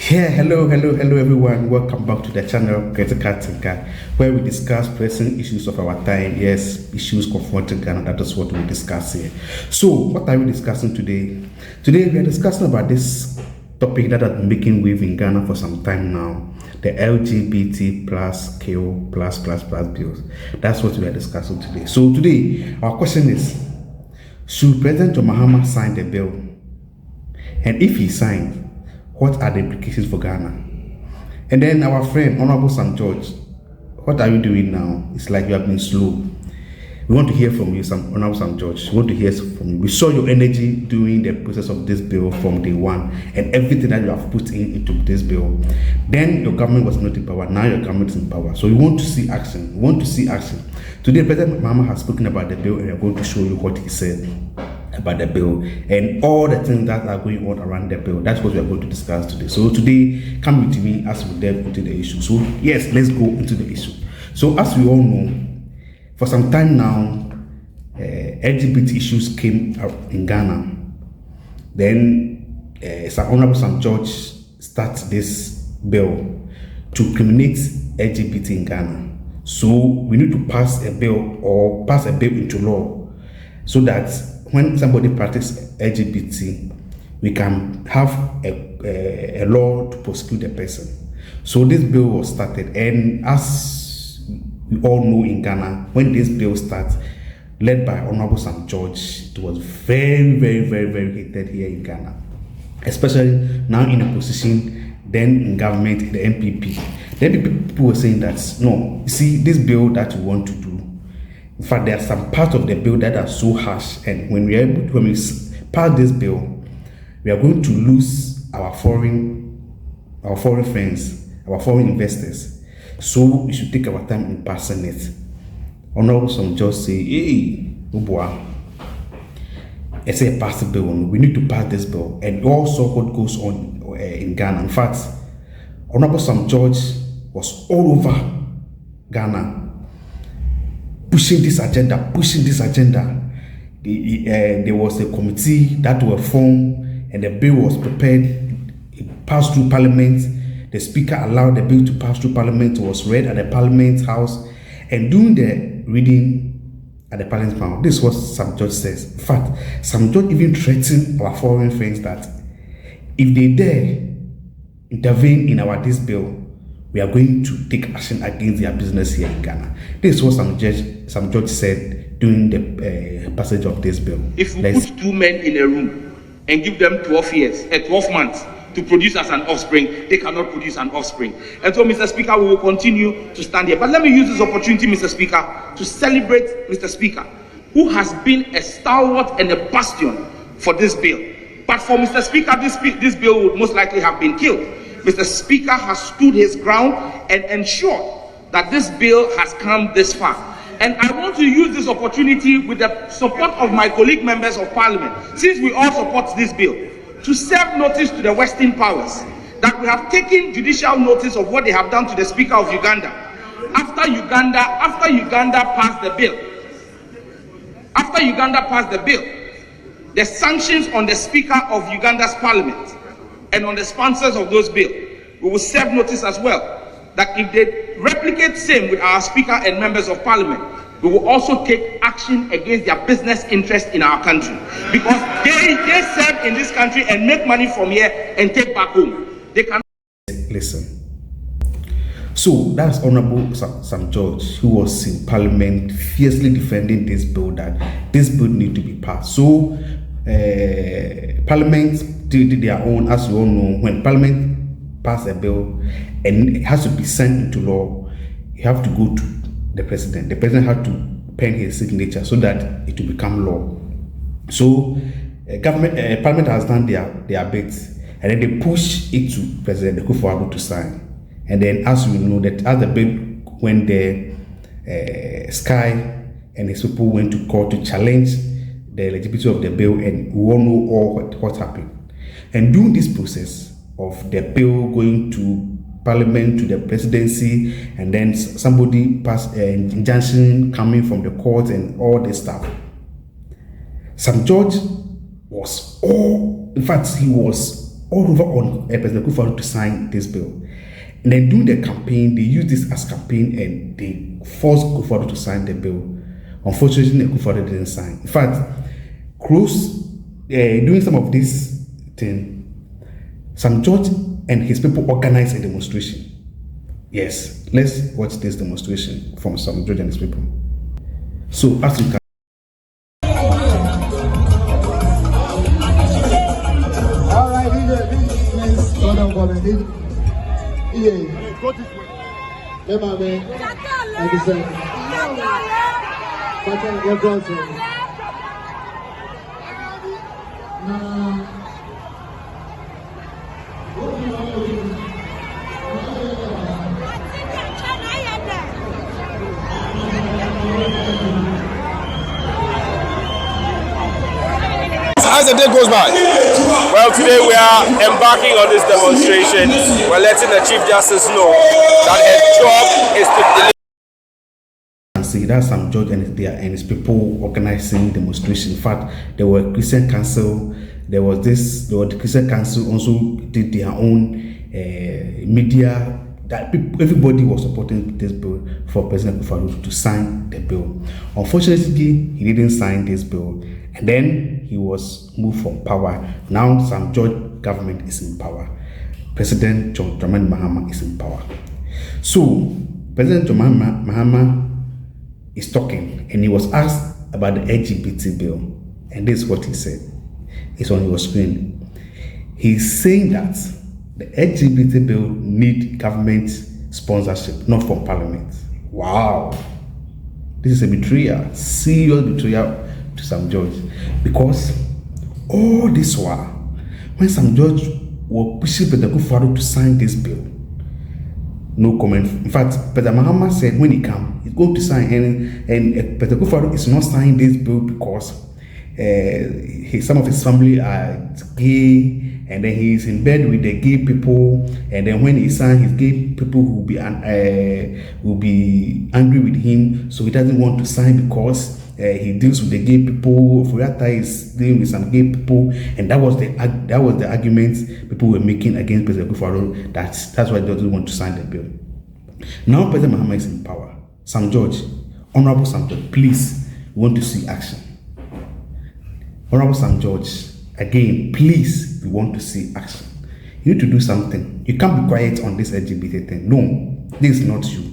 Yeah, hello everyone. Welcome back to the channel Critical Thinker, where we discuss pressing issues of our time. Yes, issues confronting Ghana. That is what we discuss here. So, what are we discussing today? Today we are discussing about this topic that has been making wave in Ghana for some time now. The LGBT plus KO plus bills. That's what we are discussing today. So today our question is: should President John Mahama sign the bill? And if he signed, what are the implications for Ghana? And then our friend, Honorable Sam George, what are you doing now? It's like you have been slow. We want to hear from you, Honorable Sam George. We want to hear from you. We saw your energy during the process of this bill from day one and everything that you have put into this bill. Then your government was not in power. Now your government is in power. So we want to see action. We want to see action. Today, President Mahama has spoken about the bill and we are going to show you what he said about the bill and all the things that are going on around the bill. That's what we are going to discuss today. So today, come with me as we delve into the issue. So yes, let's go into the issue. So as we all know, for some time now, LGBT issues came up in Ghana. Then Honorable Sam George starts this bill to criminate LGBT in Ghana. So we need to pass a bill into law so that when somebody practices LGBT, we can have a law to prosecute the person. So this bill was started, and as we all know in Ghana, when this bill starts, led by Honorable Sam George, it was very hated here in Ghana, especially now in a position, then in government, the MPP. Then people were saying that, no, you see, this bill that we want to do, in fact, there are some parts of the bill that are so harsh, and when we pass this bill, we are going to lose our foreign friends, our foreign investors. So we should take our time in passing it. Honorable Sam George say, hey, Ubwa, it's a pass the bill. We need to pass this bill, and also what goes on in Ghana. In fact, Honorable Sam George was all over Ghana, pushing this agenda. There was a committee that was formed and the bill was prepared. It passed through Parliament. The Speaker allowed the bill to pass through Parliament. It was read at the Parliament House. And during the reading at the Parliament House, this is what Sam George says. In fact, Sam George even threatened our foreign friends that if they dare intervene in this bill, we are going to take action against their business here in Ghana. This is what Sam George said during the passage of this bill. If we put two men in a room and give them 12 months to produce as an offspring, they cannot produce an offspring. And so, Mr. Speaker, we will continue to stand here. But let me use this opportunity, Mr. Speaker, to celebrate Mr. Speaker, who has been a stalwart and a bastion for this bill. But for Mr. Speaker, this bill would most likely have been killed. Mr. Speaker has stood his ground and ensured that this bill has come this far. And I want to use this opportunity with the support of my colleague members of Parliament, since we all support this bill, to serve notice to the Western powers that we have taken judicial notice of what they have done to the Speaker of Uganda. After Uganda passed the bill, the sanctions on the Speaker of Uganda's Parliament and on the sponsors of those bills, we will serve notice as well that if they replicate same with our Speaker and members of Parliament, we will also take action against their business interest in our country, because they serve in this country and make money from here and take back home. They can listen. So that's Honorable Sam George, who was in Parliament fiercely defending this bill, that this bill need to be passed. So Parliament did their own, as you all know. When Parliament pass a bill and it has to be sent into law, you have to go to the president. The president had to pen his signature so that it will become law. So Parliament has done their bit, and then they push it to President Akufo-Addo to sign. And then, as we know, that as the bill went there, Sky and his people went to court to challenge the eligibility of the bill, and we all know what happened. And during this process of the bill going to Parliament, to the presidency, and then somebody passed an injunction coming from the court and all this stuff, Sam George was in fact, he was all over on President Akufo-Addo to sign this bill. And then during the campaign, they used this as campaign and they forced Akufo-Addo to sign the bill. Unfortunately, Akufo-Addo didn't sign. In fact, doing some of this thing, Sam George and his people organized a demonstration. Yes, let's watch this demonstration from Sam George and his people. So, as you can Go this way. Yeah, my man. Like you said. As the day goes by. Well, today we are embarking on this demonstration. We're letting the Chief Justice know that his job is to deliver. See, that's Sam George and his people organizing demonstration. In fact, there were Christian Council. There was the Christian Council also did their own media. That everybody was supporting this bill for President Akufo-Addo to sign the bill. Unfortunately, he didn't sign this bill, and then he was moved from power. Now, Sam George government is in power. President John Dramani Mahama is in power. So, President John Mahama is talking, and he was asked about the LGBT bill, and this is what he said. It's on your screen. He's saying that the LGBT bill need government sponsorship, not from parliament. Wow. This is a betrayal, serious betrayal to Sam George. Because all this while, when Sam George was pushing President Akufo-Addo to sign this bill, no comment. In fact, President Mahama said when he comes, he's going to sign, and President Akufo-Addo is not signing this bill because some of his family are gay, and then he's in bed with the gay people, and then when he signs, his gay people will be angry with him, so he doesn't want to sign because he deals with the gay people. Furiata is dealing with some gay people, and that was the argument people were making against President Akufo-Addo. That's why they doesn't want to sign the bill. Now President Mahama is in power. Sam George, Honorable Sam George, please, we want to see action. Honorable Sam George, again, please, we want to see action. You need to do something. You can't be quiet on this LGBT thing. No, this is not you.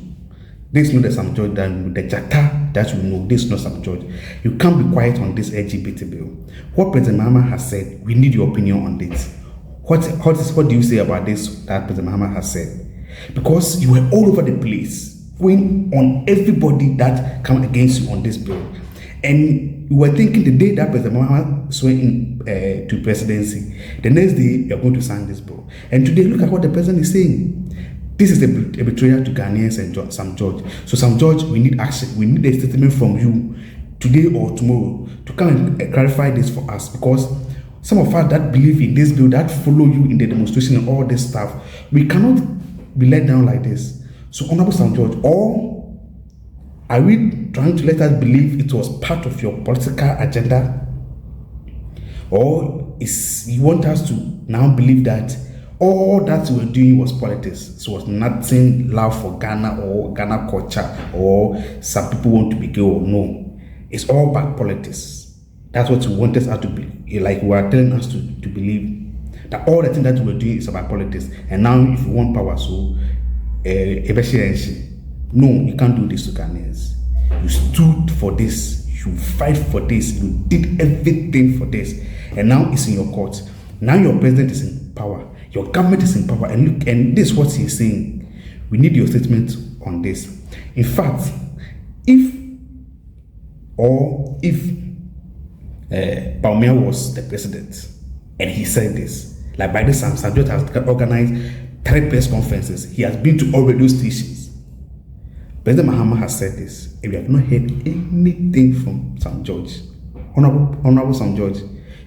This is not the Sam George that the Jata that you know. This is not Sam George. You can't be quiet on this LGBT bill. What President Mahama has said, we need your opinion on this. What do you say about this that President Mahama has said? Because you were all over the place, going on everybody that come against you on this bill. And you were thinking the day that President Mahama swore in to presidency, the next day you're going to sign this bill. And today, look at what the president is saying. This is a betrayal to Ghanaians and Sam George. So Sam George, we need action. We need a statement from you today or tomorrow to come and clarify this for us, because some of us that believe in this bill, that follow you in the demonstration and all this stuff, we cannot be let down like this. So Honorable Sam George, or are we trying to let us believe it was part of your political agenda? Or you want us to now believe that all that you were doing was politics? So it was nothing love for Ghana or Ghana culture, or some people want to be gay or no. It's all bad politics. That's what you want us to be, like you are telling us to believe, that all the thing that you were doing is about politics. And now if you want power, so no, you can't do this to Ghanaians. You stood for this, you fight for this, you did everything for this, and now it's in your court. Now your president is in power, your government is in power, and look, and this is what he's saying. We need your statement on this. In fact, if Baumia was the president and he said this, like by this time, Sam George has organized 3 press conferences. He has been to all radio stations. President Mahama has said this, and we have not heard anything from Sam George. Honorable Sam George,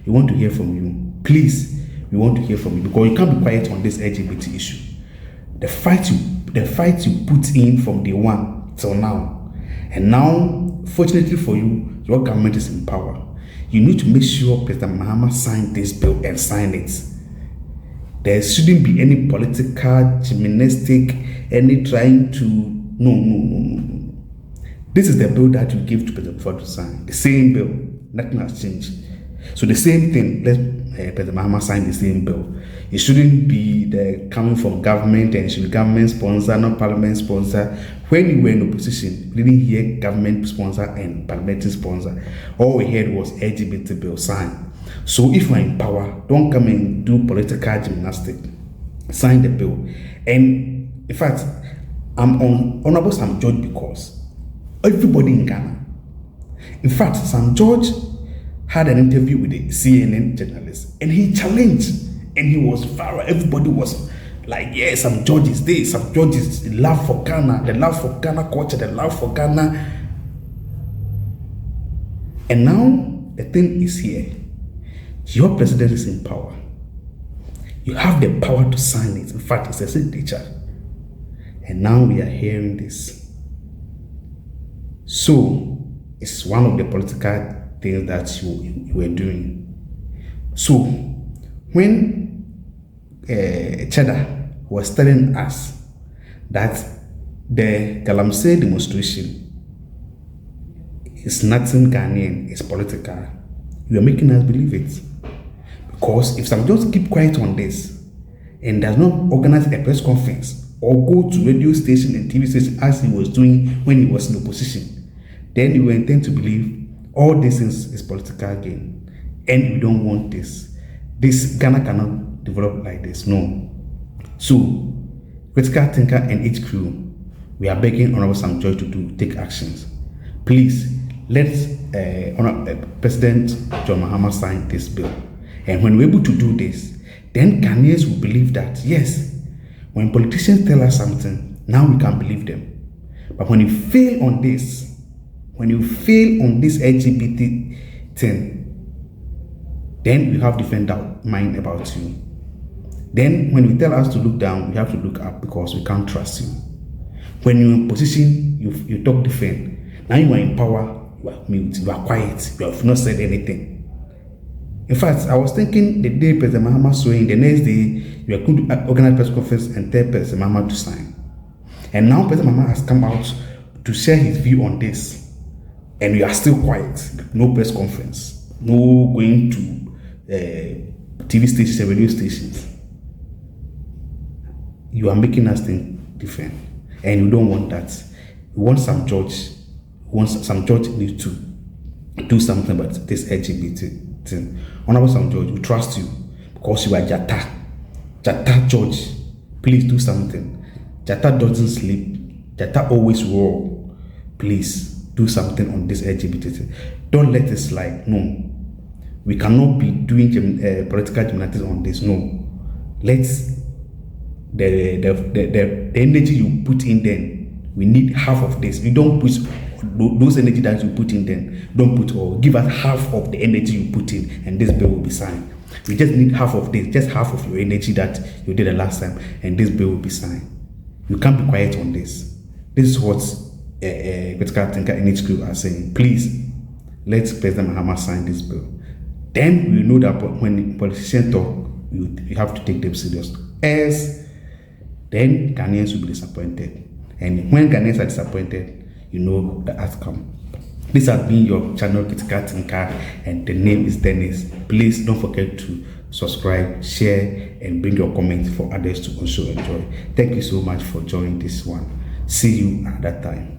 we want to hear from you. Please, we want to hear from you, because you can't be quiet on this LGBT issue. The fight you put in from day one till now, and now, fortunately for you, your government is in power. You need to make sure President Mahama sign this bill and sign it. There shouldn't be any political gymnastic, any trying to, no. This is the bill that you give to President Ford to sign. The same bill, nothing has changed. So the same thing, let President Mahama sign the same bill. It shouldn't be coming from government, and it should be government sponsor, not parliament sponsor. When you were in opposition, we didn't hear government sponsor and parliamentary sponsor. All we heard was LGBT bill signed. So if we're in power, don't come and do political gymnastics. Sign the bill. And in fact, I'm on Honorable Sam George because everybody in Ghana. In fact, Sam George had an interview with a CNN journalist, and he challenged, and he was viral. Everybody was like, yes, Sam George is this, Sam George is the love for Ghana, the love for Ghana culture, the love for Ghana. And now the thing is here. Your president is in power. You have the power to sign it. In fact, it's a signature. And now we are hearing this. So it's one of the political things that you were doing. So when Cheddar was telling us that the Galamsey demonstration is nothing Ghanaian, it's political, you are making us believe it. Because if some just keep quiet on this and does not organize a press conference or go to radio station and TV station as he was doing when he was in opposition, then you will intend to believe all this is political gain. And we don't want this. This Ghana cannot develop like this. No. So, Critical Thinker and HQ, we are begging Honorable Sam George to take actions. Please, let's President John Mahama sign this bill. And when we're able to do this, then Ghanaians will believe that, yes, when politicians tell us something, now we can believe them. But when you fail on this, LGBT thing, then we have different mind about you. Then when you tell us to look down, we have to look up because we can't trust you. When you're in position, you talk different. Now you are in power, you are mute, you are quiet, you have not said anything. In fact, I was thinking the day President Mahama swaying, the next day you are going to organize a press conference and tell President Mahama to sign. And now President Mahama has come out to share his view on this. And you are still quiet. No press conference. No going to TV stations and radio stations. You are making us think different. And you don't want that. You want Sam George. Sam George needs to do something about this LGBT thing. Honorable Sam George, we trust you because you are Jatta George. Please do something. Jatta doesn't sleep. Jatta always roar. Please do something on this LGBT thing. Don't let it slide. No. We cannot be doing political gymnastics on this. No. Let's the energy you put in then, we need half of this. We don't put those energy that you put in then, don't put all. Give us half of the energy you put in and this bill will be signed. We just need half of this, just half of your energy that you did the last time and this bill will be signed. You can't be quiet on this. This is what Critical Thinker and HQ are saying. Please, let President Mahama sign this bill. Then we know that when politicians talk, you have to take them serious. Else, then Ghanaians will be disappointed. And when Ghanaians are disappointed, you know the outcome. This has been your channel Critical Thinker and the name is Dennis. Please don't forget to subscribe, share and bring your comments for others to also enjoy. Thank you so much for joining this one. See you at that time.